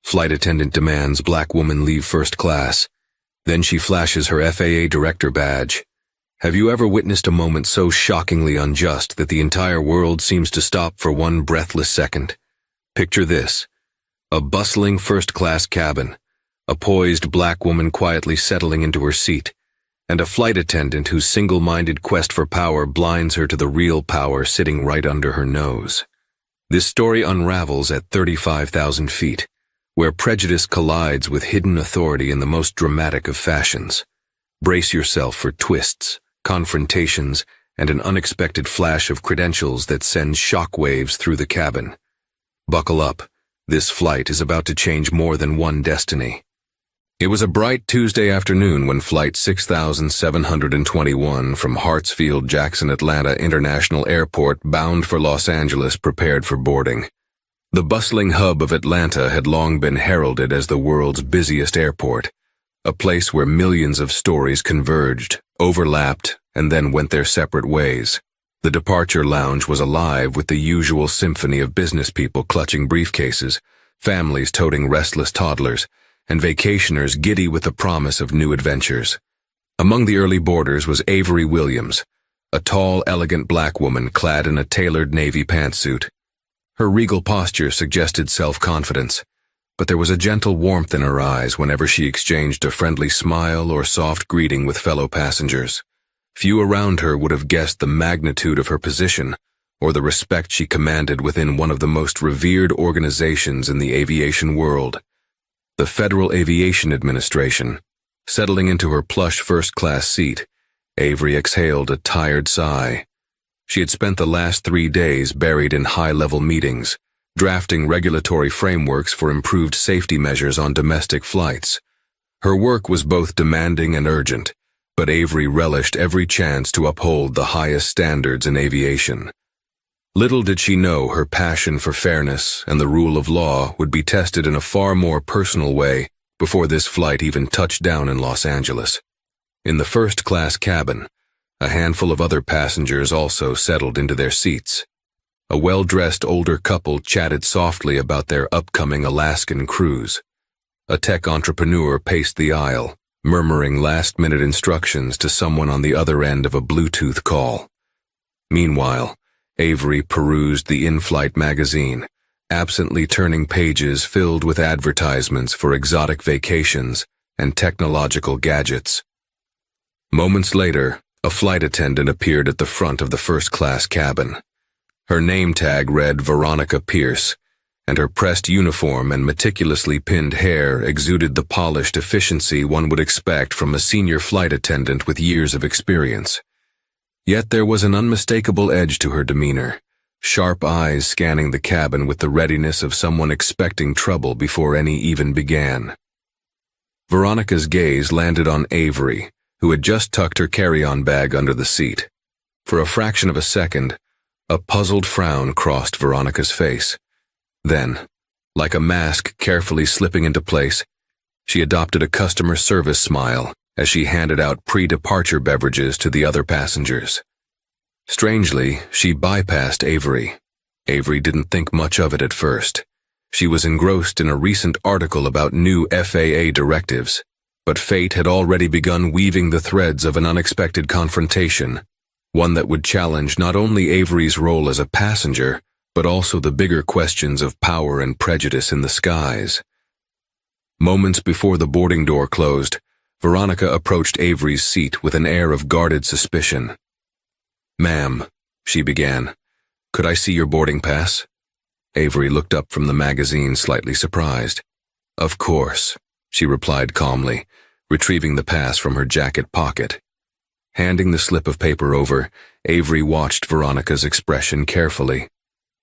Flight attendant demands black woman leave first class. Then she flashes her FAA director badge. Have you ever witnessed a moment so shockingly unjust that the entire world seems to stop for one breathless second? Picture this. A bustling first-class cabin, a poised black woman quietly settling into her seat, and a flight attendant whose single-minded quest for power blinds her to the real power sitting right under her nose. This story unravels at 35,000 feet, where prejudice collides with hidden authority in the most dramatic of fashions. Brace yourself for twists, confrontations, and an unexpected flash of credentials that sends shockwaves through the cabin. Buckle up. This flight is about to change more than one destiny. It was a bright Tuesday afternoon when Flight 6721 from Hartsfield-Jackson Atlanta International Airport bound for Los Angeles prepared for boarding. The bustling hub of Atlanta had long been heralded as the world's busiest airport, a place where millions of stories converged, overlapped, and then went their separate ways. The departure lounge was alive with the usual symphony of business people clutching briefcases, families toting restless toddlers, and vacationers giddy with the promise of new adventures. Among the early boarders was Avery Williams, a tall, elegant black woman clad in a tailored navy pantsuit. Her regal posture suggested self-confidence, but there was a gentle warmth in her eyes whenever she exchanged a friendly smile or soft greeting with fellow passengers. Few around her would have guessed the magnitude of her position or the respect she commanded within one of the most revered organizations in the aviation world, the Federal Aviation Administration. Settling into her plush first-class seat, Avery exhaled a tired sigh. She had spent the last 3 days buried in high-level meetings, drafting regulatory frameworks for improved safety measures on domestic flights. Her work was both demanding and urgent, but Avery relished every chance to uphold the highest standards in aviation. Little did she know her passion for fairness and the rule of law would be tested in a far more personal way before this flight even touched down in Los Angeles. In the first-class cabin, a handful of other passengers also settled into their seats. A well-dressed older couple chatted softly about their upcoming Alaskan cruise. A tech entrepreneur paced the aisle, murmuring last-minute instructions to someone on the other end of a Bluetooth call. Meanwhile, Avery perused the in-flight magazine, absently turning pages filled with advertisements for exotic vacations and technological gadgets. Moments later, a flight attendant appeared at the front of the first-class cabin. Her name tag read Veronica Pierce, and her pressed uniform and meticulously pinned hair exuded the polished efficiency one would expect from a senior flight attendant with years of experience. Yet there was an unmistakable edge to her demeanor, sharp eyes scanning the cabin with the readiness of someone expecting trouble before any even began. Veronica's gaze landed on Avery, who had just tucked her carry-on bag under the seat. For a fraction of a second, a puzzled frown crossed Veronica's face. Then, like a mask carefully slipping into place, she adopted a customer service smile as she handed out pre-departure beverages to the other passengers. Strangely, she bypassed Avery. Avery didn't think much of it at first. She was engrossed in a recent article about new FAA directives, but fate had already begun weaving the threads of an unexpected confrontation, one that would challenge not only Avery's role as a passenger, but also the bigger questions of power and prejudice in the skies. Moments before the boarding door closed, Veronica approached Avery's seat with an air of guarded suspicion. "Ma'am," she began, "could I see your boarding pass?" Avery looked up from the magazine, slightly surprised. "Of course," she replied calmly, retrieving the pass from her jacket pocket. Handing the slip of paper over, Avery watched Veronica's expression carefully.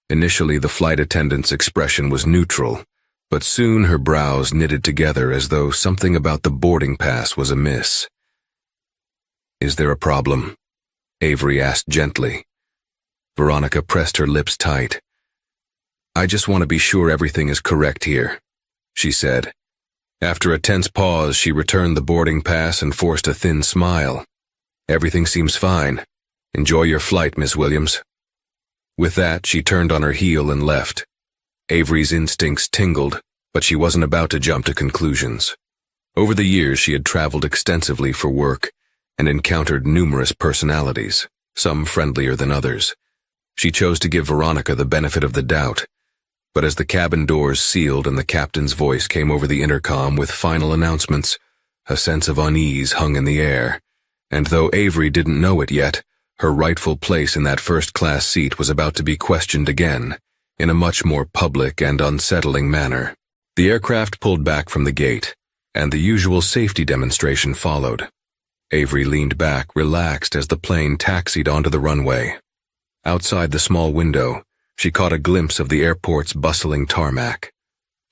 Initially, the flight attendant's expression was neutral, but soon her brows knitted together as though something about the boarding pass was amiss. "Is there a problem?" Avery asked gently. Veronica pressed her lips tight. "I just want to be sure everything is correct here," she said. After a tense pause, she returned the boarding pass and forced a thin smile. "Everything seems fine. Enjoy your flight, Miss Williams." With that, she turned on her heel and left. Avery's instincts tingled, But she wasn't about to jump to conclusions. Over the years, she had traveled extensively for work and encountered numerous personalities, some friendlier than others. She chose to give Veronica the benefit of the doubt, but as the cabin doors sealed and the captain's voice came over the intercom with final announcements, a sense of unease hung in the air, and though Avery didn't know it yet, her rightful place in that first-class seat was about to be questioned again, in a much more public and unsettling manner. The aircraft pulled back from the gate, and the usual safety demonstration followed. Avery leaned back, relaxed as the plane taxied onto the runway. Outside the small window, she caught a glimpse of the airport's bustling tarmac.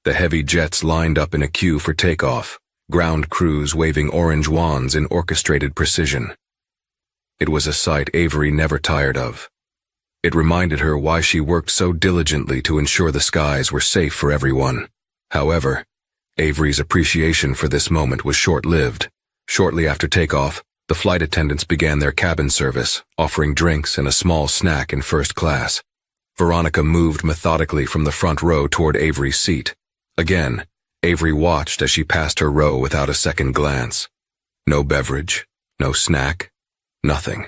The heavy jets lined up in a queue for takeoff, ground crews waving orange wands in orchestrated precision. It was a sight Avery never tired of. It reminded her why she worked so diligently to ensure the skies were safe for everyone. However, Avery's appreciation for this moment was short-lived. Shortly after takeoff, the flight attendants began their cabin service, offering drinks and a small snack in first class. Veronica moved methodically from the front row toward Avery's seat. Again, Avery watched as she passed her row without a second glance. No beverage, no snack, nothing.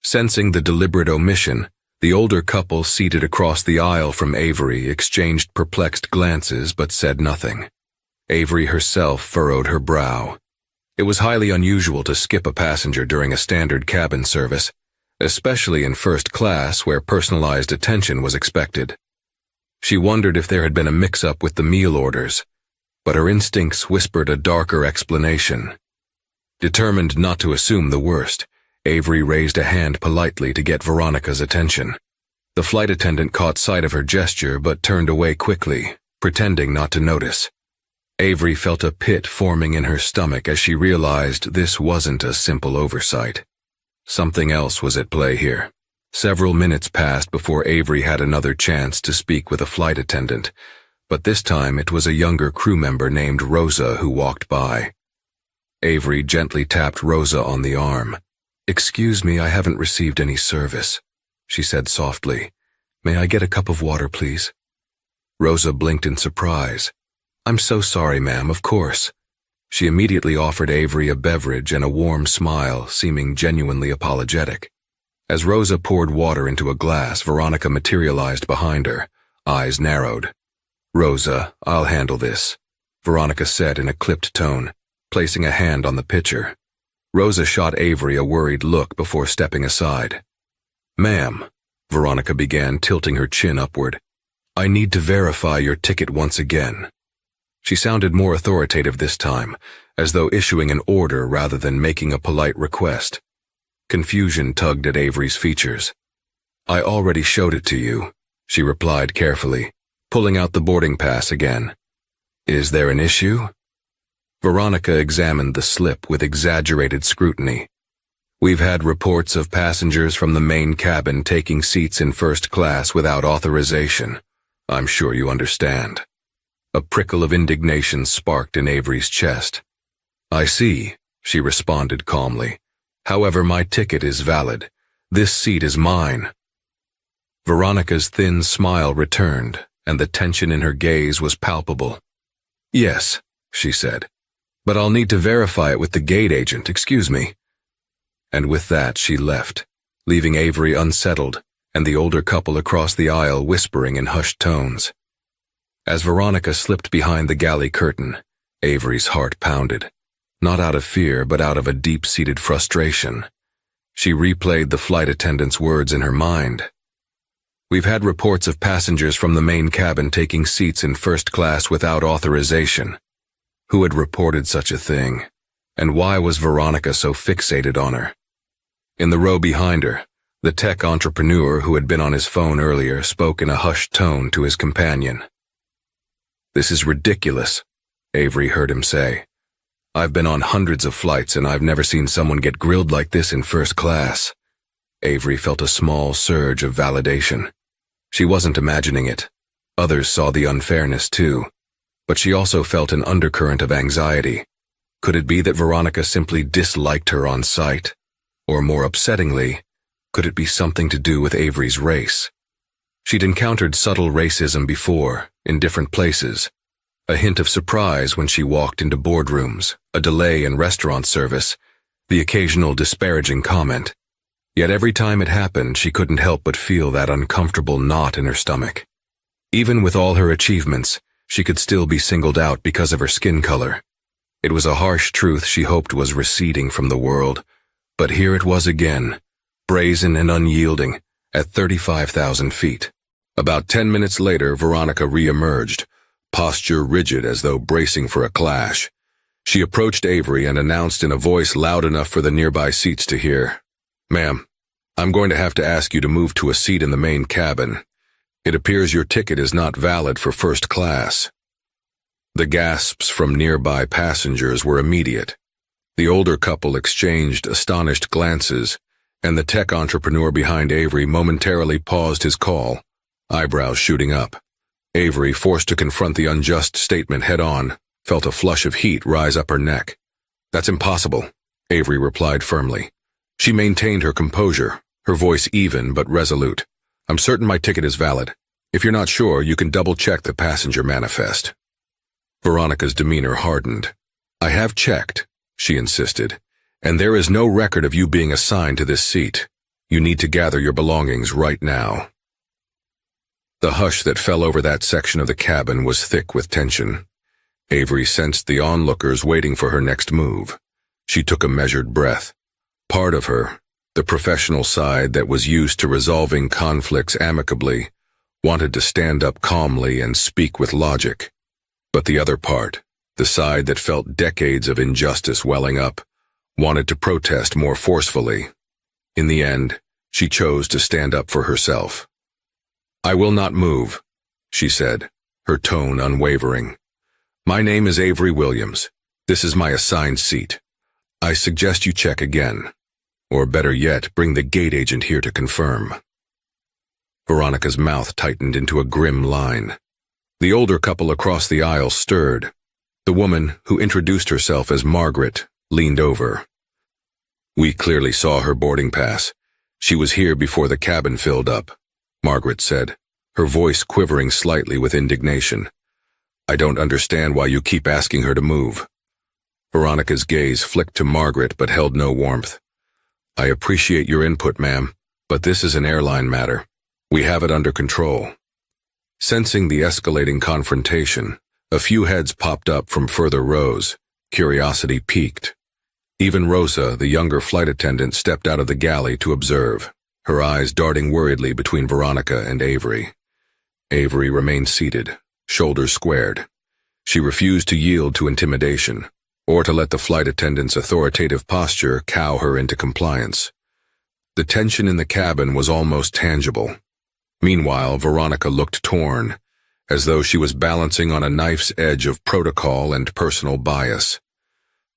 Sensing the deliberate omission, the older couple seated across the aisle from Avery exchanged perplexed glances but said nothing. Avery herself furrowed her brow. It was highly unusual to skip a passenger during a standard cabin service, especially in first class where personalized attention was expected. She wondered if there had been a mix-up with the meal orders, but her instincts whispered a darker explanation. Determined not to assume the worst, Avery raised a hand politely to get Veronica's attention. The flight attendant caught sight of her gesture but turned away quickly, pretending not to notice. Avery felt a pit forming in her stomach as she realized this wasn't a simple oversight. Something else was at play here. Several minutes passed before Avery had another chance to speak with a flight attendant, but this time it was a younger crew member named Rosa who walked by. Avery gently tapped Rosa on the arm. "Excuse me, I haven't received any service," she said softly. "May I get a cup of water, please?" Rosa blinked in surprise. "I'm so sorry, ma'am, of course." She immediately offered Avery a beverage and a warm smile, seeming genuinely apologetic. As Rosa poured water into a glass, Veronica materialized behind her, eyes narrowed. "Rosa, I'll handle this," Veronica said in a clipped tone, placing a hand on the pitcher. Rosa shot Avery a worried look before stepping aside. "Ma'am," Veronica began, tilting her chin upward, "I need to verify your ticket once again." She sounded more authoritative this time, as though issuing an order rather than making a polite request. Confusion tugged at Avery's features. "I already showed it to you," she replied carefully, pulling out the boarding pass again. "Is there an issue?" Veronica examined the slip with exaggerated scrutiny. "We've had reports of passengers from the main cabin taking seats in first class without authorization. I'm sure you understand." A prickle of indignation sparked in Avery's chest. "I see," she responded calmly. "However, my ticket is valid. This seat is mine." Veronica's thin smile returned, and the tension in her gaze was palpable. "Yes," she said, "but I'll need to verify it with the gate agent, excuse me." And with that she left, leaving Avery unsettled and the older couple across the aisle whispering in hushed tones. As Veronica slipped behind the galley curtain, Avery's heart pounded, not out of fear but out of a deep-seated frustration. She replayed the flight attendant's words in her mind. "We've had reports of passengers from the main cabin taking seats in first class without authorization." Who had reported such a thing, and why was Veronica so fixated on her? In the row behind her, the tech entrepreneur who had been on his phone earlier spoke in a hushed tone to his companion. "This is ridiculous," Avery heard him say. "I've been on hundreds of flights and I've never seen someone get grilled like this in first class." Avery felt a small surge of validation. She wasn't imagining it. Others saw the unfairness too. But she also felt an undercurrent of anxiety. Could it be that Veronica simply disliked her on sight? Or more upsettingly, could it be something to do with Avery's race? She'd encountered subtle racism before, in different places, a hint of surprise when she walked into boardrooms, a delay in restaurant service, the occasional disparaging comment. Yet every time it happened, she couldn't help but feel that uncomfortable knot in her stomach. Even with all her achievements, she could still be singled out because of her skin color. It was a harsh truth she hoped was receding from the world, but here it was again, brazen and unyielding, at 35,000 feet. About 10 minutes later, Veronica re-emerged, posture rigid as though bracing for a clash. She approached Avery and announced in a voice loud enough for the nearby seats to hear, "Ma'am, I'm going to have to ask you to move to a seat in the main cabin. It appears your ticket is not valid for first class." The gasps from nearby passengers were immediate. The older couple exchanged astonished glances, and the tech entrepreneur behind Avery momentarily paused his call, eyebrows shooting up. Avery, forced to confront the unjust statement head-on, felt a flush of heat rise up her neck. "That's impossible," Avery replied firmly. She maintained her composure, her voice even but resolute. "I'm certain my ticket is valid. If you're not sure, you can double-check the passenger manifest." Veronica's demeanor hardened. "I have checked," she insisted, "and there is no record of you being assigned to this seat. You need to gather your belongings right now." The hush that fell over that section of the cabin was thick with tension. Avery sensed the onlookers waiting for her next move. She took a measured breath. Part of her, the professional side that was used to resolving conflicts amicably, wanted to stand up calmly and speak with logic. But the other part, the side that felt decades of injustice welling up, wanted to protest more forcefully. In the end, she chose to stand up for herself. "I will not move," she said, her tone unwavering. "My name is Avery Williams. This is my assigned seat. I suggest you check again. Or better yet, bring the gate agent here to confirm." Veronica's mouth tightened into a grim line. The older couple across the aisle stirred. The woman, who introduced herself as Margaret, leaned over. "We clearly saw her boarding pass. She was here before the cabin filled up," Margaret said, her voice quivering slightly with indignation. "I don't understand why you keep asking her to move." Veronica's gaze flicked to Margaret but held no warmth. "I appreciate your input, ma'am, but this is an airline matter. We have it under control." Sensing the escalating confrontation, a few heads popped up from further rows. Curiosity piqued. Even Rosa, the younger flight attendant, stepped out of the galley to observe, her eyes darting worriedly between Veronica and Avery. Avery remained seated, shoulders squared. She refused to yield to intimidation, or to let the flight attendant's authoritative posture cow her into compliance. The tension in the cabin was almost tangible. Meanwhile, Veronica looked torn, as though she was balancing on a knife's edge of protocol and personal bias.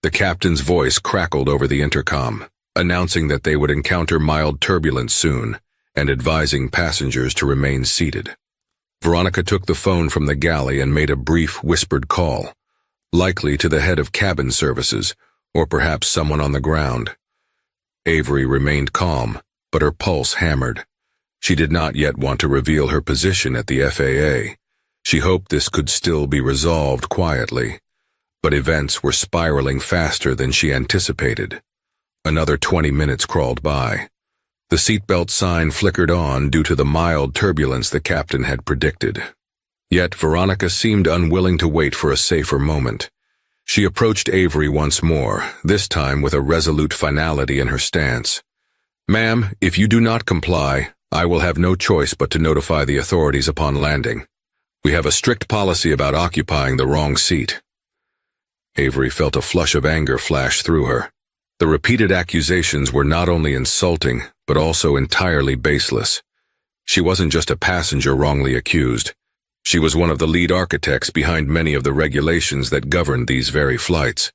The captain's voice crackled over the intercom, announcing that they would encounter mild turbulence soon, and advising passengers to remain seated. Veronica took the phone from the galley and made a brief, whispered call, likely to the head of cabin services, or perhaps someone on the ground. Avery remained calm, but her pulse hammered. She did not yet want to reveal her position at the FAA. She hoped this could still be resolved quietly. But events were spiraling faster than she anticipated. Another 20 minutes crawled by. The seatbelt sign flickered on due to the mild turbulence the captain had predicted. Yet Veronica seemed unwilling to wait for a safer moment. She approached Avery once more, this time with a resolute finality in her stance. "Ma'am, if you do not comply, I will have no choice but to notify the authorities upon landing. We have a strict policy about occupying the wrong seat." Avery felt a flush of anger flash through her. The repeated accusations were not only insulting, but also entirely baseless. She wasn't just a passenger wrongly accused. She was one of the lead architects behind many of the regulations that governed these very flights.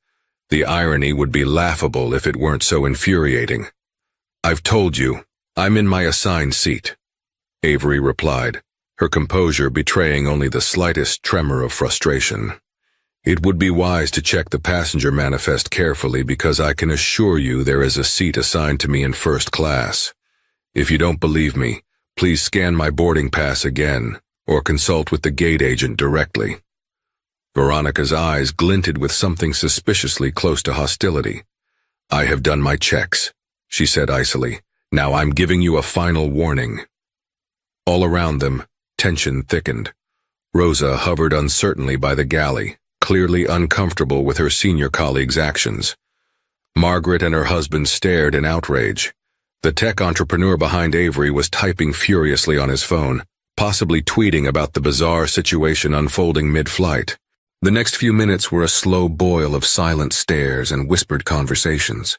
The irony would be laughable if it weren't so infuriating. "I've told you, I'm in my assigned seat," Avery replied, her composure betraying only the slightest tremor of frustration. "It would be wise to check the passenger manifest carefully because I can assure you there is a seat assigned to me in first class. If you don't believe me, please scan my boarding pass again, or consult with the gate agent directly." Veronica's eyes glinted with something suspiciously close to hostility. "I have done my checks," she said icily. "Now I'm giving you a final warning." All around them, tension thickened. Rosa hovered uncertainly by the galley, clearly uncomfortable with her senior colleague's actions. Margaret and her husband stared in outrage. The tech entrepreneur behind Avery was typing furiously on his phone, possibly tweeting about the bizarre situation unfolding mid-flight. The next few minutes were a slow boil of silent stares and whispered conversations.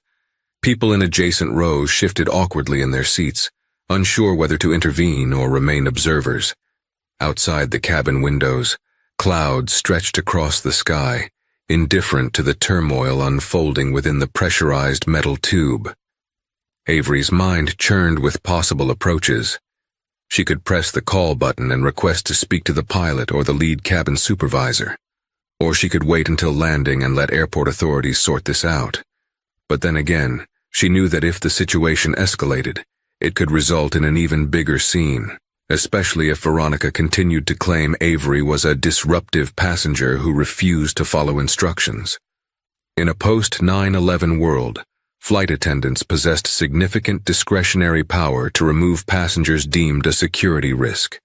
People in adjacent rows shifted awkwardly in their seats, unsure whether to intervene or remain observers. Outside the cabin windows, clouds stretched across the sky, indifferent to the turmoil unfolding within the pressurized metal tube. Avery's mind churned with possible approaches. She could press the call button and request to speak to the pilot or the lead cabin supervisor. Or she could wait until landing and let airport authorities sort this out. But then again, she knew that if the situation escalated, it could result in an even bigger scene, especially if Veronica continued to claim Avery was a disruptive passenger who refused to follow instructions. In a post-9/11 world, flight attendants possessed significant discretionary power to remove passengers deemed a security risk.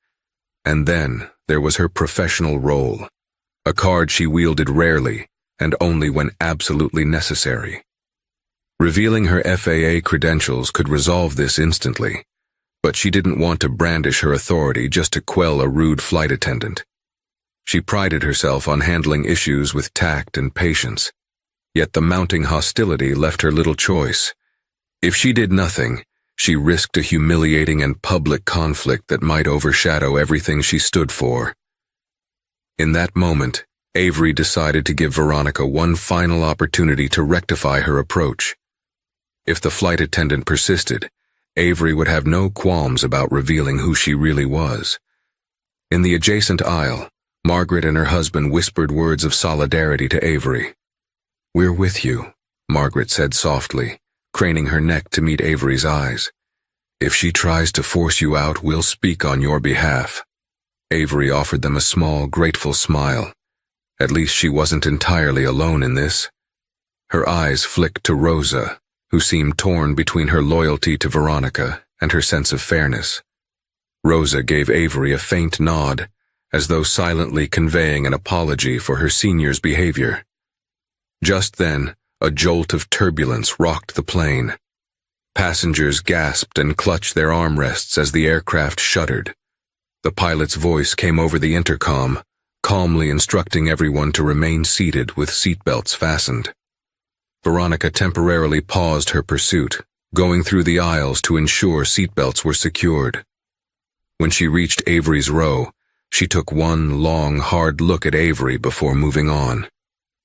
And then there was her professional role, a card she wielded rarely and only when absolutely necessary. Revealing her FAA credentials could resolve this instantly, but she didn't want to brandish her authority just to quell a rude flight attendant. She prided herself on handling issues with tact and patience, yet the mounting hostility left her little choice. If she did nothing, she risked a humiliating and public conflict that might overshadow everything she stood for. In that moment, Avery decided to give Veronica one final opportunity to rectify her approach. If the flight attendant persisted, Avery would have no qualms about revealing who she really was. In the adjacent aisle, Margaret and her husband whispered words of solidarity to Avery. "We're with you," Margaret said softly, craning her neck to meet Avery's eyes. "If she tries to force you out, we'll speak on your behalf." Avery offered them a small, grateful smile. At least she wasn't entirely alone in this. Her eyes flicked to Rosa, who seemed torn between her loyalty to Veronica and her sense of fairness. Rosa gave Avery a faint nod, as though silently conveying an apology for her senior's behavior. Just then, a jolt of turbulence rocked the plane. Passengers gasped and clutched their armrests as the aircraft shuddered. The pilot's voice came over the intercom, calmly instructing everyone to remain seated with seatbelts fastened. Veronica temporarily paused her pursuit, going through the aisles to ensure seatbelts were secured. When she reached Avery's row, she took one long, hard look at Avery before moving on.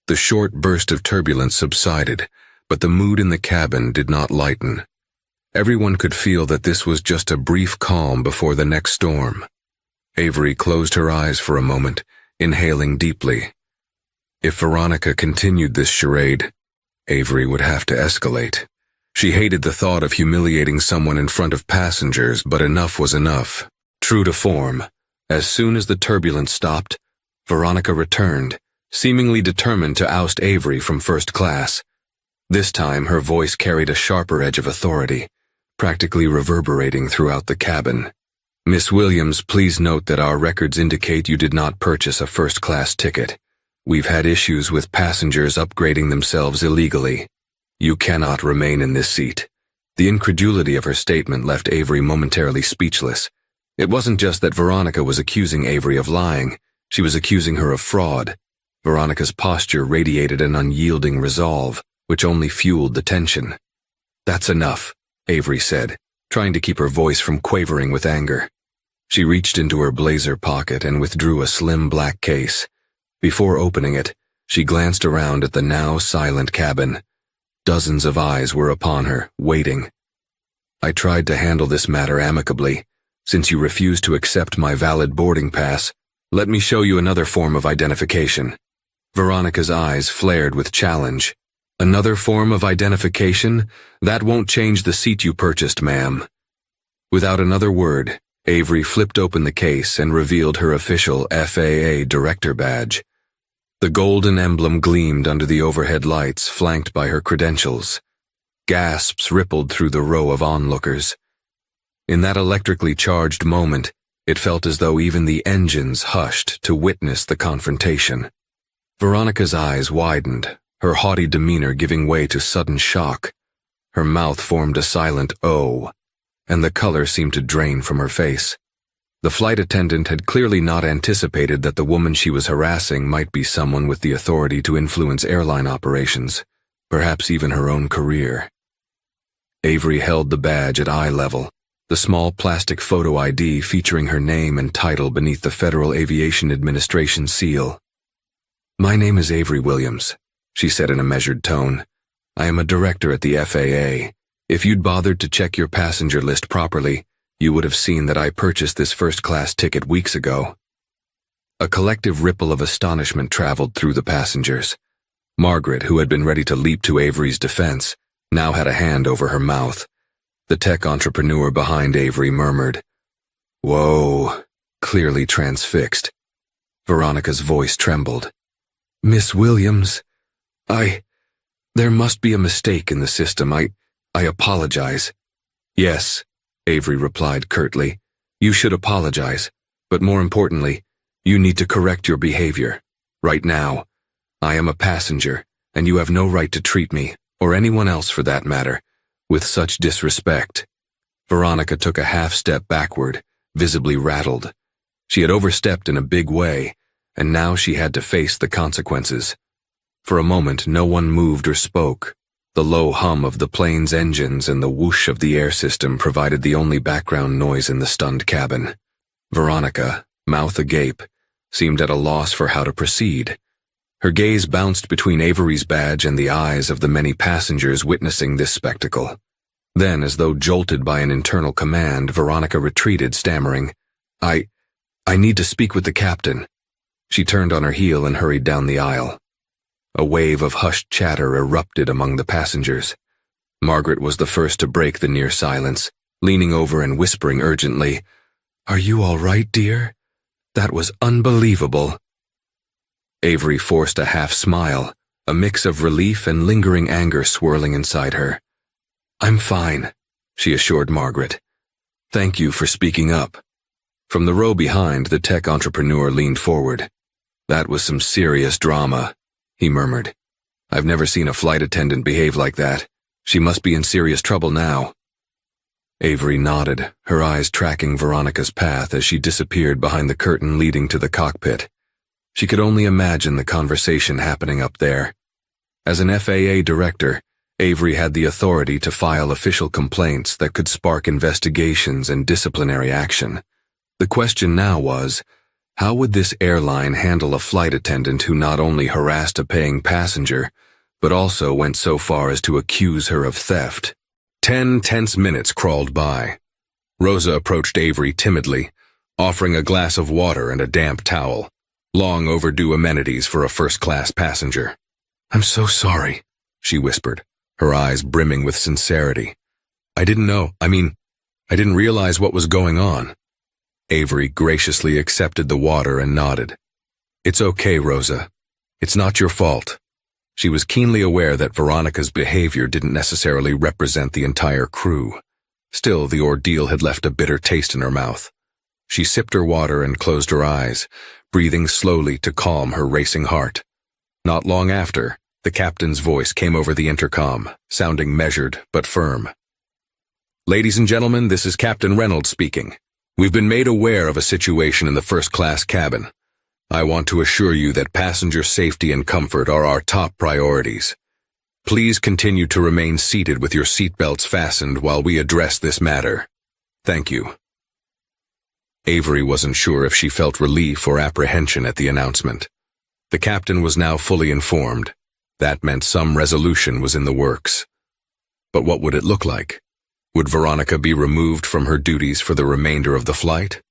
The short burst of turbulence subsided, but the mood in the cabin did not lighten. Everyone could feel that this was just a brief calm before the next storm. Avery closed her eyes for a moment, inhaling deeply. If Veronica continued this charade, Avery would have to escalate. She hated the thought of humiliating someone in front of passengers, but enough was enough. True to form, as soon as the turbulence stopped, Veronica returned, seemingly determined to oust Avery from first class. This time her voice carried a sharper edge of authority, practically reverberating throughout the cabin. "Miss Williams, please note that our records indicate you did not purchase a first-class ticket. We've had issues with passengers upgrading themselves illegally. You cannot remain in this seat." The incredulity of her statement left Avery momentarily speechless. It wasn't just that Veronica was accusing Avery of lying, she was accusing her of fraud. Veronica's posture radiated an unyielding resolve, which only fueled the tension. "That's enough," Avery said, trying to keep her voice from quavering with anger. She reached into her blazer pocket and withdrew a slim black case. Before opening it, she glanced around at the now silent cabin. Dozens of eyes were upon her, waiting. "I tried to handle this matter amicably. Since you refused to accept my valid boarding pass, let me show you another form of identification." Veronica's eyes flared with challenge. "Another form of identification? That won't change the seat you purchased, ma'am." Without another word, Avery flipped open the case and revealed her official FAA director badge. The golden emblem gleamed under the overhead lights, flanked by her credentials. Gasps rippled through the row of onlookers. In that electrically charged moment, it felt as though even the engines hushed to witness the confrontation. Veronica's eyes widened, her haughty demeanor giving way to sudden shock. Her mouth formed a silent O, and the color seemed to drain from her face. The flight attendant had clearly not anticipated that the woman she was harassing might be someone with the authority to influence airline operations, perhaps even her own career. Avery held the badge at eye level, the small plastic photo ID featuring her name and title beneath the Federal Aviation Administration seal. "My name is Avery Williams," she said in a measured tone. "I am a director at the FAA. If you'd bothered to check your passenger list properly, you would have seen that I purchased this first-class ticket weeks ago." A collective ripple of astonishment traveled through the passengers. Margaret, who had been ready to leap to Avery's defense, now had a hand over her mouth. The tech entrepreneur behind Avery murmured, "Whoa," clearly transfixed. Veronica's voice trembled. "Miss Williams, there must be a mistake in the system. I apologize." "Yes," Avery replied curtly. "You should apologize, but more importantly, you need to correct your behavior. Right now, I am a passenger, and you have no right to treat me, or anyone else for that matter, with such disrespect." Veronica took a half-step backward, visibly rattled. She had overstepped in a big way, and now she had to face the consequences. For a moment, no one moved or spoke. The low hum of the plane's engines and the whoosh of the air system provided the only background noise in the stunned cabin. Veronica, mouth agape, seemed at a loss for how to proceed. Her gaze bounced between Avery's badge and the eyes of the many passengers witnessing this spectacle. Then, as though jolted by an internal command, Veronica retreated, stammering, I need to speak with the captain." She turned on her heel and hurried down the aisle. A wave of hushed chatter erupted among the passengers. Margaret was the first to break the near silence, leaning over and whispering urgently, "Are you all right, dear? That was unbelievable." Avery forced a half-smile, a mix of relief and lingering anger swirling inside her. "I'm fine," she assured Margaret. "Thank you for speaking up." From the row behind, the tech entrepreneur leaned forward. "That was some serious drama," he murmured. "I've never seen a flight attendant behave like that. She must be in serious trouble now." Avery nodded, her eyes tracking Veronica's path as she disappeared behind the curtain leading to the cockpit. She could only imagine the conversation happening up there. As an FAA director, Avery had the authority to file official complaints that could spark investigations and disciplinary action. The question now was, how would this airline handle a flight attendant who not only harassed a paying passenger, but also went so far as to accuse her of theft? 10 tense minutes crawled by. Rosa approached Avery timidly, offering a glass of water and a damp towel, long overdue amenities for a first-class passenger. "I'm so sorry," she whispered, her eyes brimming with sincerity. I didn't realize what was going on." Avery graciously accepted the water and nodded. "It's okay, Rosa. It's not your fault." She was keenly aware that Veronica's behavior didn't necessarily represent the entire crew. Still, the ordeal had left a bitter taste in her mouth. She sipped her water and closed her eyes, breathing slowly to calm her racing heart. Not long after, the captain's voice came over the intercom, sounding measured but firm. "Ladies and gentlemen, this is Captain Reynolds speaking. We've been made aware of a situation in the first-class cabin. I want to assure you that passenger safety and comfort are our top priorities. Please continue to remain seated with your seatbelts fastened while we address this matter. Thank you." Avery wasn't sure if she felt relief or apprehension at the announcement. The captain was now fully informed. That meant some resolution was in the works. But what would it look like? Would Veronica be removed from her duties for the remainder of the flight?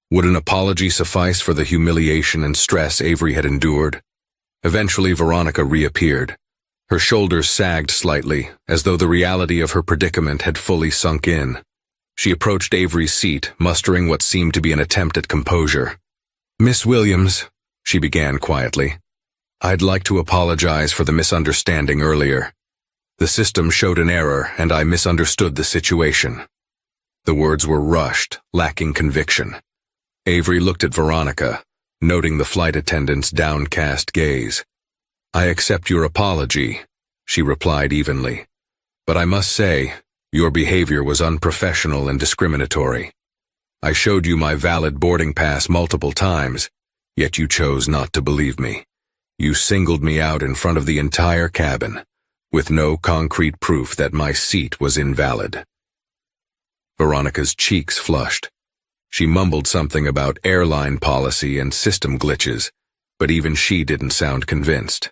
Would an apology suffice for the humiliation and stress Avery had endured? Eventually, Veronica reappeared. Her shoulders sagged slightly, as though the reality of her predicament had fully sunk in. She approached Avery's seat, mustering what seemed to be an attempt at composure. "Miss Williams," she began quietly, "I'd like to apologize for the misunderstanding earlier. The system showed an error, and I misunderstood the situation." The words were rushed, lacking conviction. Avery looked at Veronica, noting the flight attendant's downcast gaze. "I accept your apology," she replied evenly. "But I must say, your behavior was unprofessional and discriminatory. I showed you my valid boarding pass multiple times, yet you chose not to believe me. You singled me out in front of the entire cabin, with no concrete proof that my seat was invalid." Veronica's cheeks flushed. She mumbled something about airline policy and system glitches, but even she didn't sound convinced.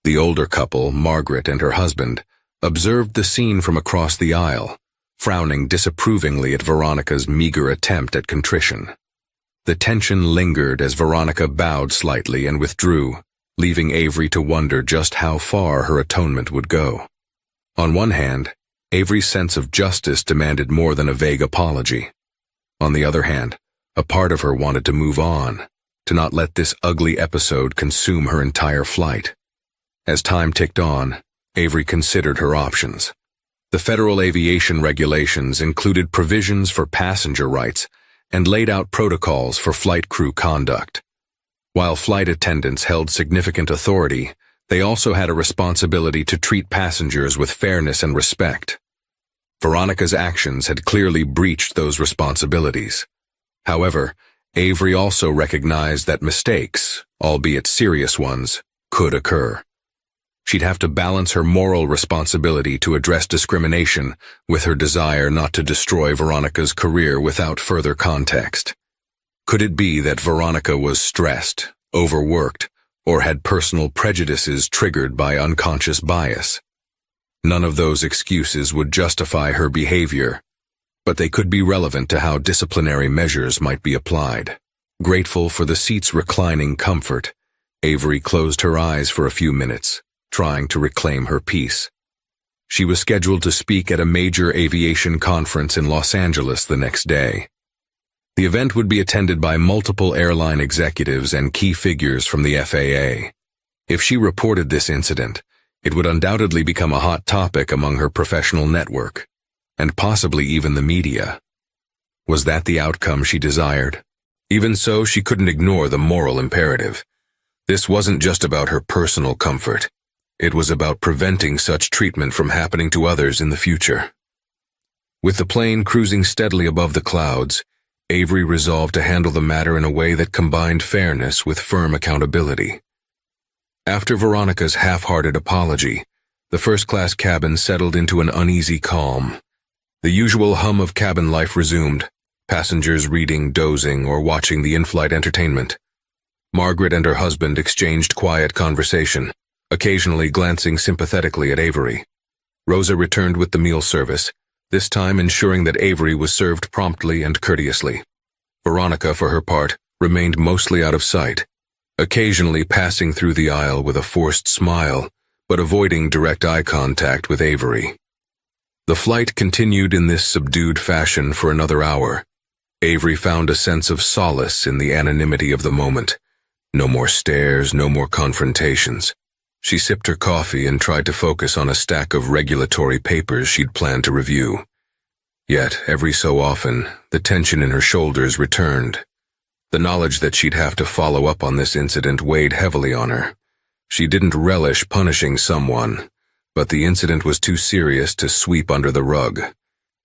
The older couple, Margaret and her husband, observed the scene from across the aisle, frowning disapprovingly at Veronica's meager attempt at contrition. The tension lingered as Veronica bowed slightly and withdrew, leaving Avery to wonder just how far her atonement would go. On one hand, Avery's sense of justice demanded more than a vague apology. On the other hand, a part of her wanted to move on, to not let this ugly episode consume her entire flight. As time ticked on, Avery considered her options. The federal aviation regulations included provisions for passenger rights and laid out protocols for flight crew conduct. While flight attendants held significant authority, they also had a responsibility to treat passengers with fairness and respect. Veronica's actions had clearly breached those responsibilities. However, Avery also recognized that mistakes, albeit serious ones, could occur. She'd have to balance her moral responsibility to address discrimination with her desire not to destroy Veronica's career without further context. Could it be that Veronica was stressed, overworked, or had personal prejudices triggered by unconscious bias? None of those excuses would justify her behavior, but they could be relevant to how disciplinary measures might be applied. Grateful for the seat's reclining comfort, Avery closed her eyes for a few minutes, trying to reclaim her peace. She was scheduled to speak at a major aviation conference in Los Angeles the next day. The event would be attended by multiple airline executives and key figures from the FAA. If she reported this incident, it would undoubtedly become a hot topic among her professional network, and possibly even the media. Was that the outcome she desired? Even so, she couldn't ignore the moral imperative. This wasn't just about her personal comfort. It was about preventing such treatment from happening to others in the future. With the plane cruising steadily above the clouds, Avery resolved to handle the matter in a way that combined fairness with firm accountability. After Veronica's half-hearted apology, the first-class cabin settled into an uneasy calm. The usual hum of cabin life resumed, passengers reading, dozing, or watching the in-flight entertainment. Margaret and her husband exchanged quiet conversation, occasionally glancing sympathetically at Avery. Rosa returned with the meal service, this time ensuring that Avery was served promptly and courteously. Veronica, for her part, remained mostly out of sight, occasionally passing through the aisle with a forced smile, but avoiding direct eye contact with Avery. The flight continued in this subdued fashion for another hour. Avery found a sense of solace in the anonymity of the moment. No more stares, no more confrontations. She sipped her coffee and tried to focus on a stack of regulatory papers she'd planned to review. Yet, every so often, the tension in her shoulders returned. The knowledge that she'd have to follow up on this incident weighed heavily on her. She didn't relish punishing someone, but the incident was too serious to sweep under the rug.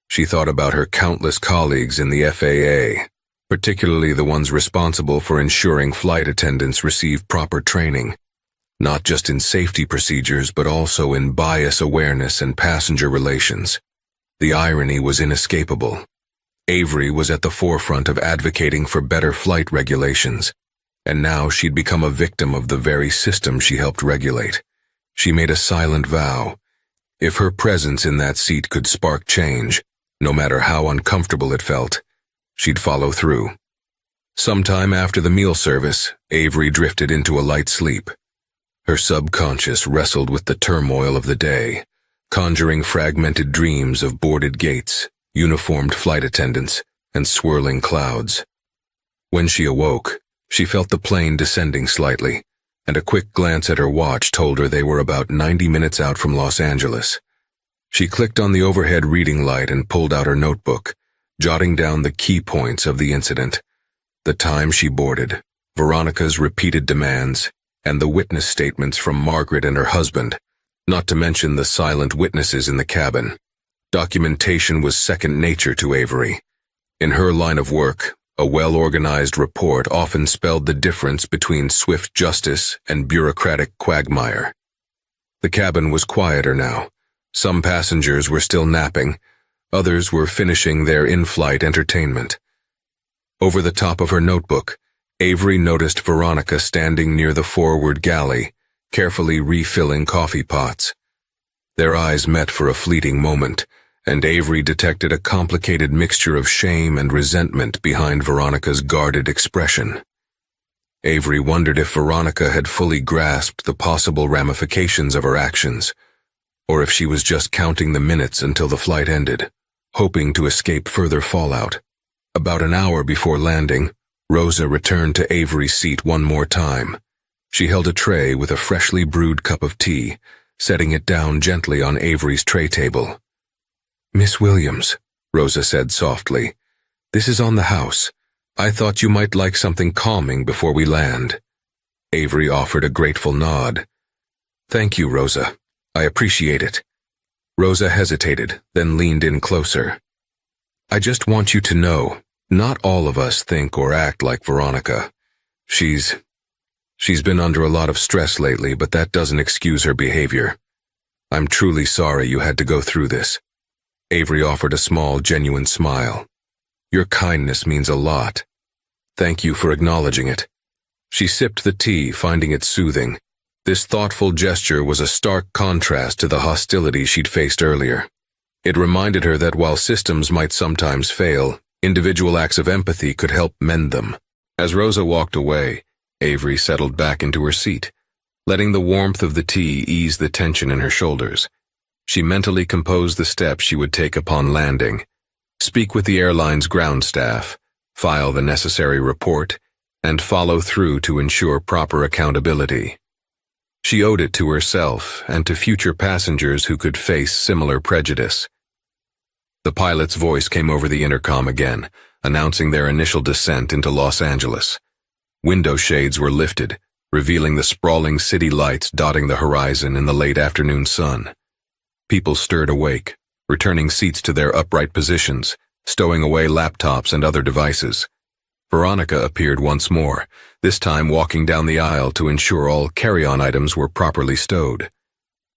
She thought about her countless colleagues in the FAA, particularly the ones responsible for ensuring flight attendants receive proper training, not just in safety procedures but also in bias awareness and passenger relations. The irony was inescapable. Avery was at the forefront of advocating for better flight regulations, and now she'd become a victim of the very system she helped regulate. She made a silent vow. If her presence in that seat could spark change, no matter how uncomfortable it felt, she'd follow through. Sometime after the meal service, Avery drifted into a light sleep. Her subconscious wrestled with the turmoil of the day, conjuring fragmented dreams of boarded gates, uniformed flight attendants, and swirling clouds. When she awoke, she felt the plane descending slightly, and a quick glance at her watch told her they were about 90 minutes out from Los Angeles. She clicked on the overhead reading light and pulled out her notebook, jotting down the key points of the incident: the time she boarded, Veronica's repeated demands, and the witness statements from Margaret and her husband, not to mention the silent witnesses in the cabin. Documentation was second nature to Avery. In her line of work, a well-organized report often spelled the difference between swift justice and bureaucratic quagmire. The cabin was quieter now. Some passengers were still napping, others were finishing their in-flight entertainment. Over the top of her notebook, Avery noticed Veronica standing near the forward galley, carefully refilling coffee pots. Their eyes met for a fleeting moment, and Avery detected a complicated mixture of shame and resentment behind Veronica's guarded expression. Avery wondered if Veronica had fully grasped the possible ramifications of her actions, or if she was just counting the minutes until the flight ended, hoping to escape further fallout. About an hour before landing, Rosa returned to Avery's seat one more time. She held a tray with a freshly brewed cup of tea, setting it down gently on Avery's tray table. "Miss Williams," Rosa said softly, "this is on the house. I thought you might like something calming before we land." Avery offered a grateful nod. "Thank you, Rosa. I appreciate it." Rosa hesitated, then leaned in closer. "I just want you to know, not all of us think or act like Veronica. She's been under a lot of stress lately, but that doesn't excuse her behavior. I'm truly sorry you had to go through this." Avery offered a small, genuine smile. "Your kindness means a lot. Thank you for acknowledging it." She sipped the tea, finding it soothing. This thoughtful gesture was a stark contrast to the hostility she'd faced earlier. It reminded her that while systems might sometimes fail, individual acts of empathy could help mend them. As Rosa walked away, Avery settled back into her seat, letting the warmth of the tea ease the tension in her shoulders. She mentally composed the steps she would take upon landing: speak with the airline's ground staff, file the necessary report, and follow through to ensure proper accountability. She owed it to herself and to future passengers who could face similar prejudice. The pilot's voice came over the intercom again, announcing their initial descent into Los Angeles. Window shades were lifted, revealing the sprawling city lights dotting the horizon in the late afternoon sun. People stirred awake, returning seats to their upright positions, stowing away laptops and other devices. Veronica appeared once more, this time walking down the aisle to ensure all carry-on items were properly stowed.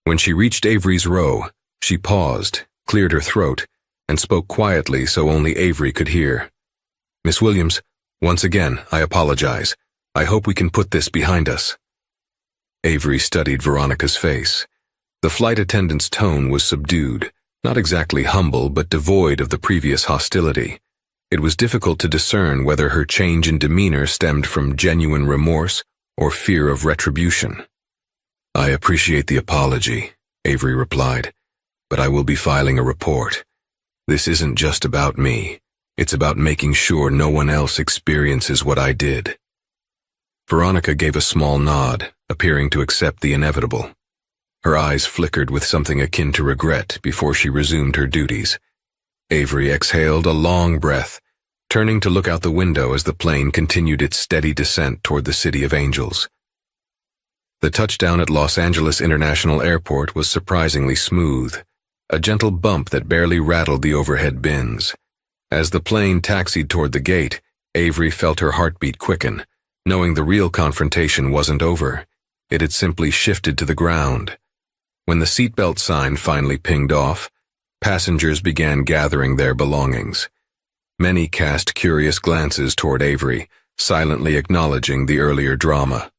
When she reached Avery's row, she paused, cleared her throat, and spoke quietly so only Avery could hear. "Miss Williams, once again, I apologize. I hope we can put this behind us." Avery studied Veronica's face. The flight attendant's tone was subdued, not exactly humble but devoid of the previous hostility. It was difficult to discern whether her change in demeanor stemmed from genuine remorse or fear of retribution. "I appreciate the apology," Avery replied, "but I will be filing a report. This isn't just about me. It's about making sure no one else experiences what I did." Veronica gave a small nod, appearing to accept the inevitable. Her eyes flickered with something akin to regret before she resumed her duties. Avery exhaled a long breath, turning to look out the window as the plane continued its steady descent toward the City of Angels. The touchdown at Los Angeles International Airport was surprisingly smooth, a gentle bump that barely rattled the overhead bins. As the plane taxied toward the gate, Avery felt her heartbeat quicken, knowing the real confrontation wasn't over. It had simply shifted to the ground. When the seatbelt sign finally pinged off, passengers began gathering their belongings. Many cast curious glances toward Avery, silently acknowledging the earlier drama.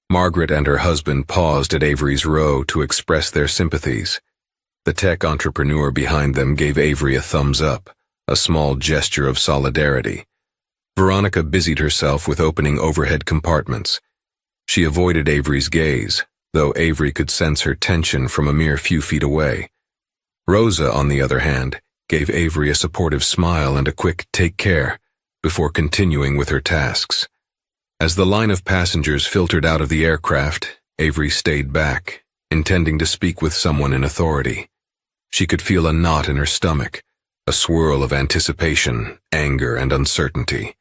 Margaret and her husband paused at Avery's row to express their sympathies. The tech entrepreneur behind them gave Avery a thumbs up, a small gesture of solidarity. Veronica busied herself with opening overhead compartments. She avoided Avery's gaze, though Avery could sense her tension from a mere few feet away. Rosa, on the other hand, gave Avery a supportive smile and a quick "take care" before continuing with her tasks. As the line of passengers filtered out of the aircraft, Avery stayed back, intending to speak with someone in authority. She could feel a knot in her stomach, a swirl of anticipation, anger, and uncertainty.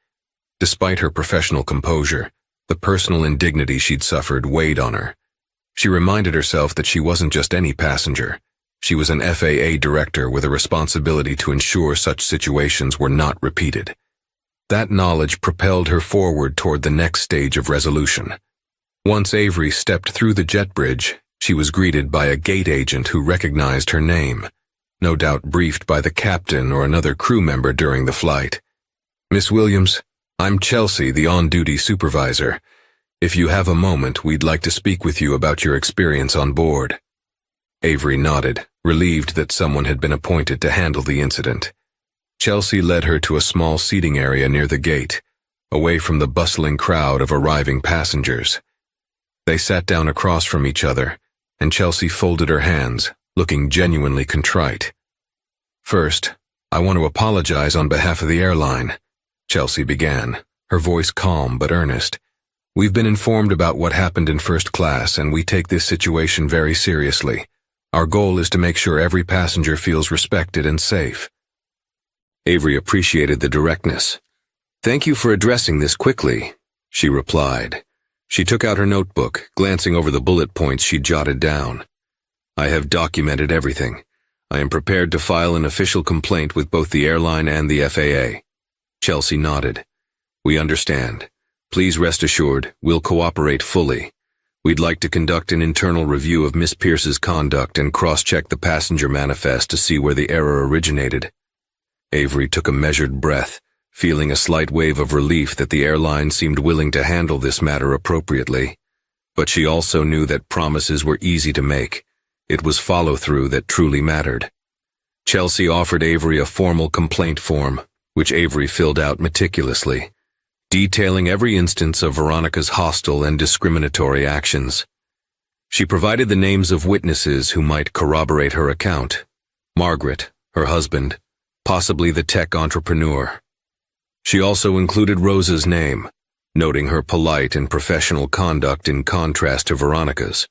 Despite her professional composure, the personal indignity she'd suffered weighed on her. She reminded herself that she wasn't just any passenger. She was an FAA director with a responsibility to ensure such situations were not repeated. That knowledge propelled her forward toward the next stage of resolution. Once Avery stepped through the jet bridge, she was greeted by a gate agent who recognized her name, no doubt briefed by the captain or another crew member during the flight. "Miss Williams, I'm Chelsea, the on-duty supervisor. If you have a moment, we'd like to speak with you about your experience on board." Avery nodded, relieved that someone had been appointed to handle the incident. Chelsea led her to a small seating area near the gate, away from the bustling crowd of arriving passengers. They sat down across from each other, and Chelsea folded her hands, looking genuinely contrite. "First, I want to apologize on behalf of the airline," Chelsea began, her voice calm but earnest. "We've been informed about what happened in first class, and we take this situation very seriously. Our goal is to make sure every passenger feels respected and safe." Avery appreciated the directness. "Thank you for addressing this quickly," she replied. She took out her notebook, glancing over the bullet points she'd jotted down. "I have documented everything. I am prepared to file an official complaint with both the airline and the FAA." Chelsea nodded. "We understand. Please rest assured, we'll cooperate fully. We'd like to conduct an internal review of Miss Pierce's conduct and cross-check the passenger manifest to see where the error originated." Avery took a measured breath, feeling a slight wave of relief that the airline seemed willing to handle this matter appropriately. But she also knew that promises were easy to make. It was follow-through that truly mattered. Chelsea offered Avery a formal complaint form, which Avery filled out meticulously, detailing every instance of Veronica's hostile and discriminatory actions. She provided the names of witnesses who might corroborate her account: Margaret, her husband, possibly the tech entrepreneur. She also included Rosa's name, noting her polite and professional conduct in contrast to Veronica's.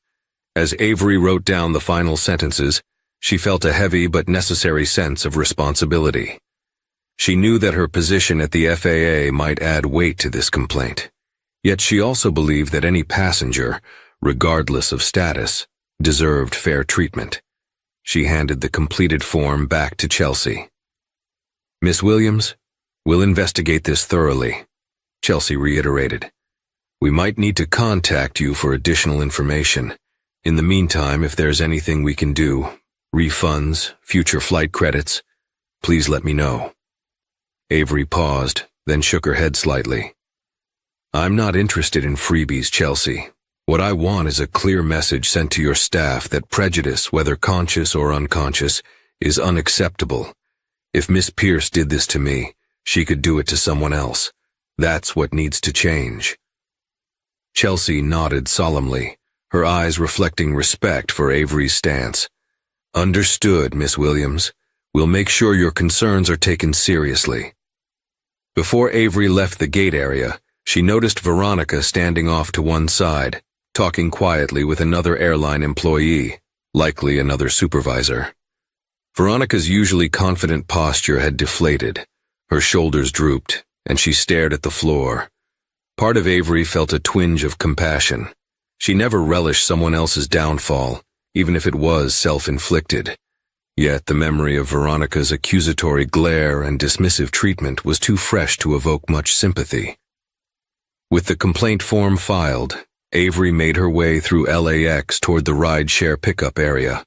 As Avery wrote down the final sentences, she felt a heavy but necessary sense of responsibility. She knew that her position at the FAA might add weight to this complaint. Yet she also believed that any passenger, regardless of status, deserved fair treatment. She handed the completed form back to Chelsea. "Miss Williams, we'll investigate this thoroughly," Chelsea reiterated. "We might need to contact you for additional information. In the meantime, if there's anything we can do, refunds, future flight credits, please let me know." Avery paused, then shook her head slightly. "I'm not interested in freebies, Chelsea. What I want is a clear message sent to your staff that prejudice, whether conscious or unconscious, is unacceptable. If Miss Pierce did this to me, she could do it to someone else. That's what needs to change." Chelsea nodded solemnly, her eyes reflecting respect for Avery's stance. "Understood, Miss Williams. We'll make sure your concerns are taken seriously." Before Avery left the gate area, she noticed Veronica standing off to one side, talking quietly with another airline employee, likely another supervisor. Veronica's usually confident posture had deflated. Her shoulders drooped, and she stared at the floor. Part of Avery felt a twinge of compassion. She never relished someone else's downfall, even if it was self-inflicted. Yet the memory of Veronica's accusatory glare and dismissive treatment was too fresh to evoke much sympathy. With the complaint form filed, Avery made her way through LAX toward the ride-share pickup area.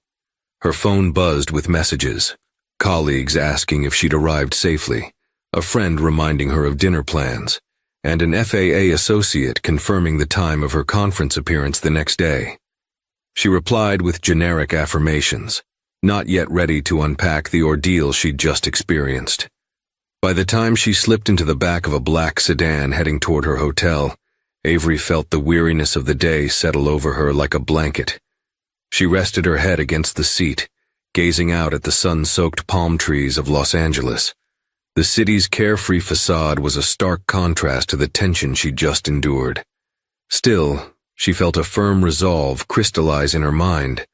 Her phone buzzed with messages, colleagues asking if she'd arrived safely, a friend reminding her of dinner plans, and an FAA associate confirming the time of her conference appearance the next day. She replied with generic affirmations, not yet ready to unpack the ordeal she'd just experienced. By the time she slipped into the back of a black sedan heading toward her hotel, Avery felt the weariness of the day settle over her like a blanket. She rested her head against the seat, gazing out at the sun-soaked palm trees of Los Angeles. The city's carefree facade was a stark contrast to the tension she'd just endured. Still, she felt a firm resolve crystallize in her mind.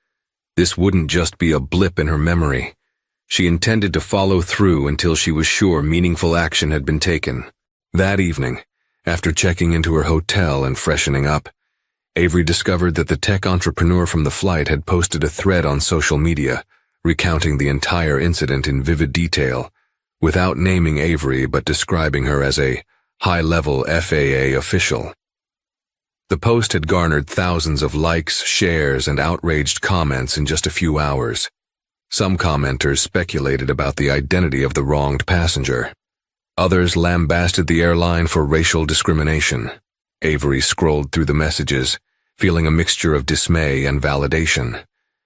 This wouldn't just be a blip in her memory. She intended to follow through until she was sure meaningful action had been taken. That evening, after checking into her hotel and freshening up, Avery discovered that the tech entrepreneur from the flight had posted a thread on social media, recounting the entire incident in vivid detail, without naming Avery but describing her as a high-level FAA official. The post had garnered thousands of likes, shares, and outraged comments in just a few hours. Some commenters speculated about the identity of the wronged passenger. Others lambasted the airline for racial discrimination. Avery scrolled through the messages, feeling a mixture of dismay and validation.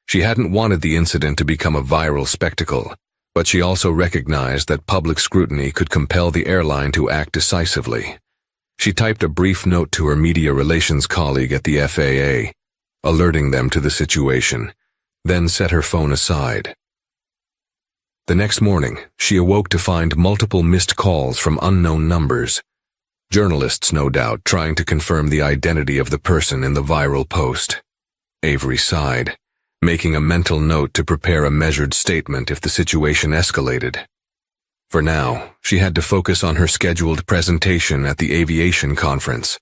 She hadn't wanted the incident to become a viral spectacle, but she also recognized that public scrutiny could compel the airline to act decisively. She typed a brief note to her media relations colleague at the FAA, alerting them to the situation, then set her phone aside. The next morning, she awoke to find multiple missed calls from unknown numbers. Journalists, no doubt, trying to confirm the identity of the person in the viral post. Avery sighed, making a mental note to prepare a measured statement if the situation escalated. For now, she had to focus on her scheduled presentation at the aviation conference,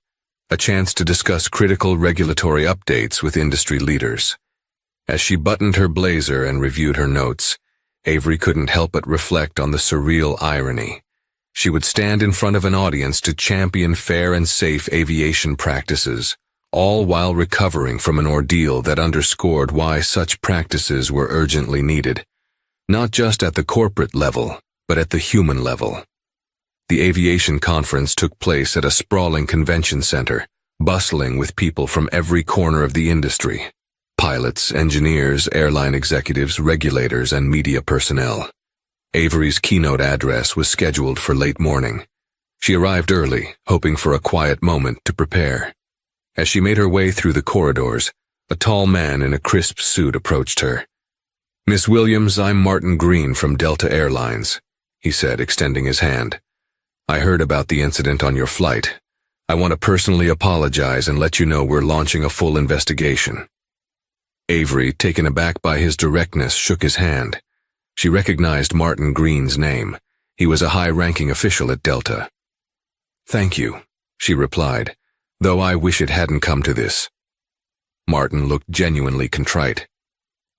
a chance to discuss critical regulatory updates with industry leaders. As she buttoned her blazer and reviewed her notes, Avery couldn't help but reflect on the surreal irony. She would stand in front of an audience to champion fair and safe aviation practices, all while recovering from an ordeal that underscored why such practices were urgently needed, not just at the corporate level, but at the human level. The aviation conference took place at a sprawling convention center, bustling with people from every corner of the industry. Pilots, engineers, airline executives, regulators, and media personnel. Avery's keynote address was scheduled for late morning. She arrived early, hoping for a quiet moment to prepare. As she made her way through the corridors, a tall man in a crisp suit approached her. "Miss Williams, I'm Martin Green from Delta Airlines," he said, extending his hand. "I heard about the incident on your flight. I want to personally apologize and let you know we're launching a full investigation." Avery, taken aback by his directness, shook his hand. She recognized Martin Green's name. He was a high-ranking official at Delta. "Thank you," she replied, "though I wish it hadn't come to this." Martin looked genuinely contrite.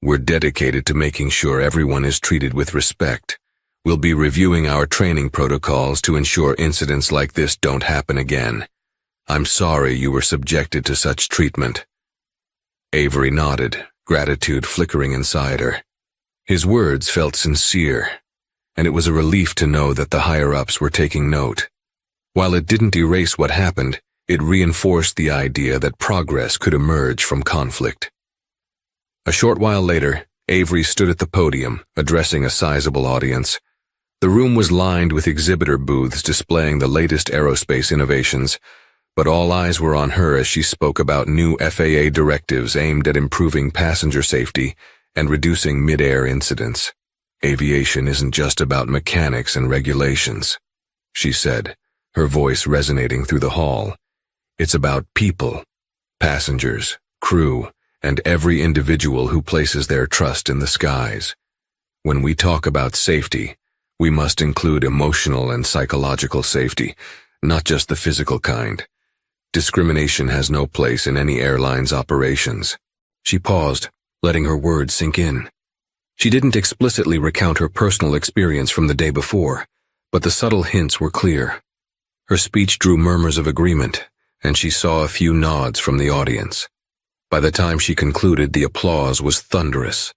"We're dedicated to making sure everyone is treated with respect. We'll be reviewing our training protocols to ensure incidents like this don't happen again. I'm sorry you were subjected to such treatment." Avery nodded, gratitude flickering inside her. His words felt sincere, and it was a relief to know that the higher-ups were taking note. While it didn't erase what happened, it reinforced the idea that progress could emerge from conflict. A short while later, Avery stood at the podium, addressing a sizable audience. The room was lined with exhibitor booths displaying the latest aerospace innovations, but all eyes were on her as she spoke about new FAA directives aimed at improving passenger safety and reducing mid-air incidents. "Aviation isn't just about mechanics and regulations," she said, her voice resonating through the hall. "It's about people, passengers, crew, and every individual who places their trust in the skies. When we talk about safety, we must include emotional and psychological safety, not just the physical kind. Discrimination has no place in any airline's operations." She paused, letting her words sink in. She didn't explicitly recount her personal experience from the day before, but the subtle hints were clear. Her speech drew murmurs of agreement, and she saw a few nods from the audience. By the time she concluded, the applause was thunderous.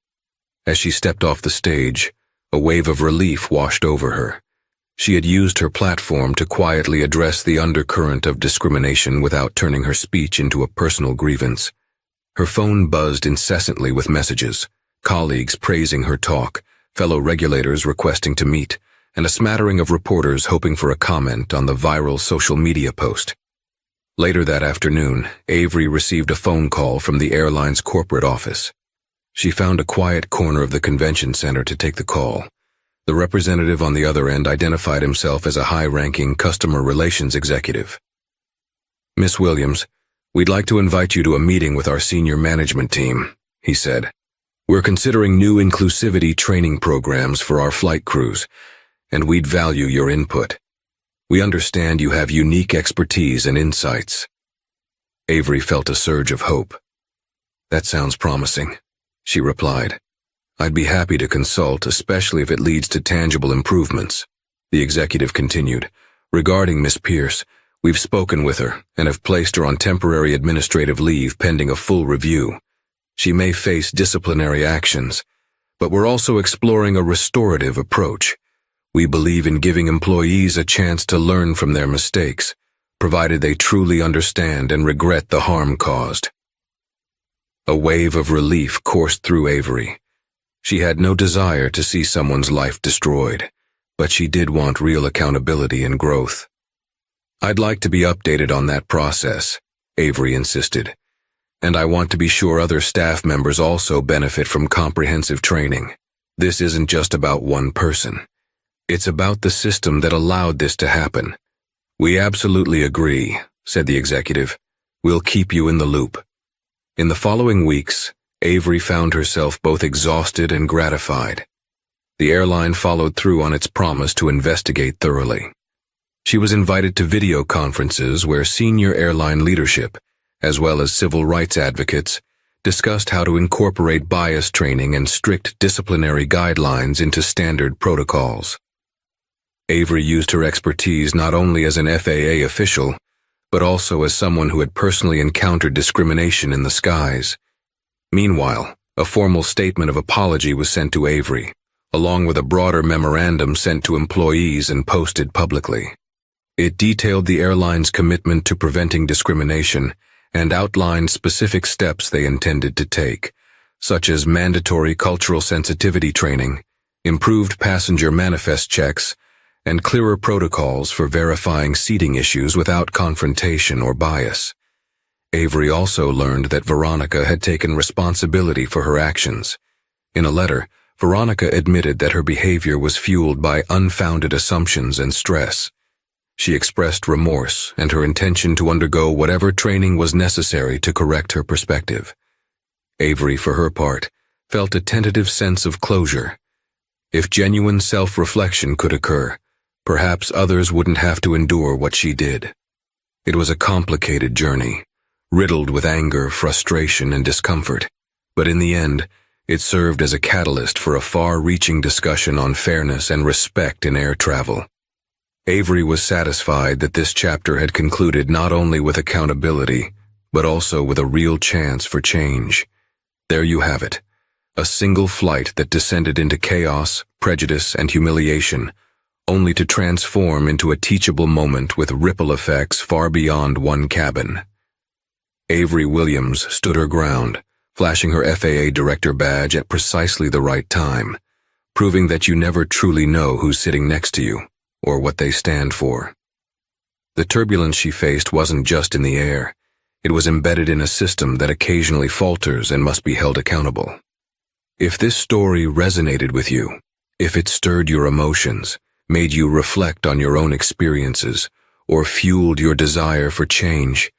As she stepped off the stage, a wave of relief washed over her. She had used her platform to quietly address the undercurrent of discrimination without turning her speech into a personal grievance. Her phone buzzed incessantly with messages, colleagues praising her talk, fellow regulators requesting to meet, and a smattering of reporters hoping for a comment on the viral social media post. Later that afternoon, Avery received a phone call from the airline's corporate office. She found a quiet corner of the convention center to take the call. The representative on the other end identified himself as a high-ranking customer relations executive. "Miss Williams, we'd like to invite you to a meeting with our senior management team," he said. "We're considering new inclusivity training programs for our flight crews, and we'd value your input. We understand you have unique expertise and insights." Avery felt a surge of hope. "That sounds promising," she replied. "I'd be happy to consult, especially if it leads to tangible improvements." The executive continued, "Regarding Miss Pierce, we've spoken with her and have placed her on temporary administrative leave pending a full review. She may face disciplinary actions, but we're also exploring a restorative approach. We believe in giving employees a chance to learn from their mistakes, provided they truly understand and regret the harm caused." A wave of relief coursed through Avery. She had no desire to see someone's life destroyed, but she did want real accountability and growth. "I'd like to be updated on that process," Avery insisted, "and I want to be sure other staff members also benefit from comprehensive training. This isn't just about one person. It's about the system that allowed this to happen." "We absolutely agree," said the executive. "We'll keep you in the loop." In the following weeks, Avery found herself both exhausted and gratified. The airline followed through on its promise to investigate thoroughly. She was invited to video conferences where senior airline leadership, as well as civil rights advocates, discussed how to incorporate bias training and strict disciplinary guidelines into standard protocols. Avery used her expertise not only as an FAA official, but also as someone who had personally encountered discrimination in the skies. Meanwhile, a formal statement of apology was sent to Avery, along with a broader memorandum sent to employees and posted publicly. It detailed the airline's commitment to preventing discrimination and outlined specific steps they intended to take, such as mandatory cultural sensitivity training, improved passenger manifest checks, and clearer protocols for verifying seating issues without confrontation or bias. Avery also learned that Veronica had taken responsibility for her actions. In a letter, Veronica admitted that her behavior was fueled by unfounded assumptions and stress. She expressed remorse and her intention to undergo whatever training was necessary to correct her perspective. Avery, for her part, felt a tentative sense of closure. If genuine self-reflection could occur, perhaps others wouldn't have to endure what she did. It was a complicated journey, riddled with anger, frustration, and discomfort, but in the end, it served as a catalyst for a far-reaching discussion on fairness and respect in air travel. Avery was satisfied that this chapter had concluded not only with accountability, but also with a real chance for change. There you have it, a single flight that descended into chaos, prejudice, and humiliation, only to transform into a teachable moment with ripple effects far beyond one cabin. Avery Williams stood her ground, flashing her FAA director badge at precisely the right time, proving that you never truly know who's sitting next to you, or what they stand for. The turbulence she faced wasn't just in the air. It was embedded in a system that occasionally falters and must be held accountable. If this story resonated with you, if it stirred your emotions, made you reflect on your own experiences, or fueled your desire for change,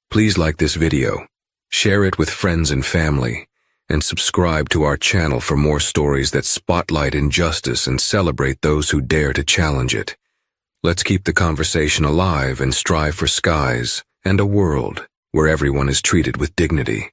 please like this video, share it with friends and family, and subscribe to our channel for more stories that spotlight injustice and celebrate those who dare to challenge it. Let's keep the conversation alive and strive for skies and a world where everyone is treated with dignity.